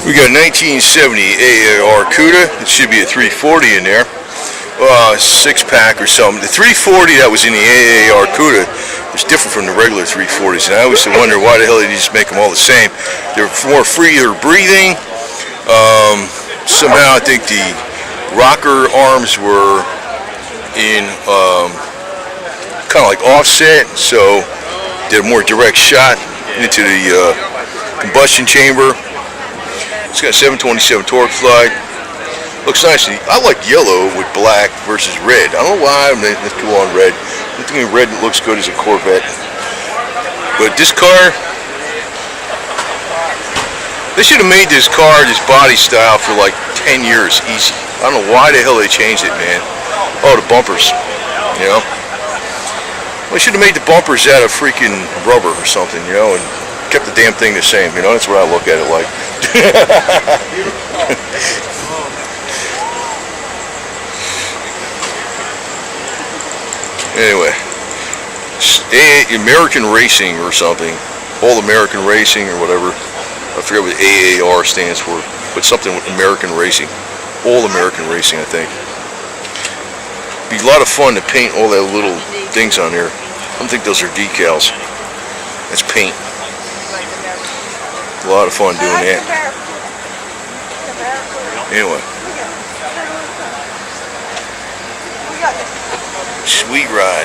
We got 1970 AAR Cuda. It should be a 340 in there. 6-pack or something. The 340 that was in the AAR Cuda was different from the regular 340s, and I always wonder why the hell they just make them all the same. They're more freer breathing. Somehow I think the rocker arms were in kind of like offset, so did a more direct shot into the combustion chamber. It's got 727 torque slide. Looks nice. I like yellow with black versus red. I don't know why I'm let's go on red. I think red looks good as a Corvette. But this car, they should have made this car, this body style, for like 10 years easy. I don't know why the hell they changed it, man. Oh, the bumpers, you know. They should have made the bumpers out of freaking rubber or something, you know, and kept the damn thing the same, you know. That's what I look at it like. Anyway, American Racing or something, All American Racing or whatever. I forget what AAR stands for, but something with American Racing. All American Racing, I think. Be a lot of fun to paint all that little things on there. I don't think those are decals. That's paint. A lot of fun doing that. Anyway. Sweet ride.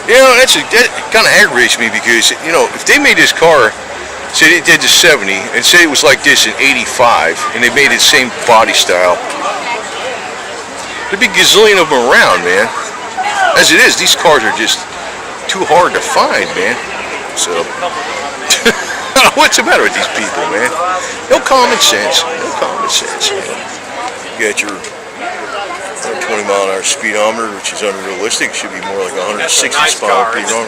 You know, that kind of aggravates me because, you know, if they made this car, say they did the 70, and say it was like this in 85, and they made it the same body style, there'd be a gazillion of them around, man. As it is, these cars are just too hard to find, man. So, what's the matter with these people, man? No common sense. No common sense, man. You got your 20-mile-an-hour speedometer, which is unrealistic. It should be more like 160 speedometer. Yep.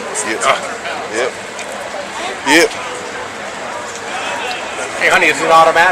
Hey, honey, is it automatic?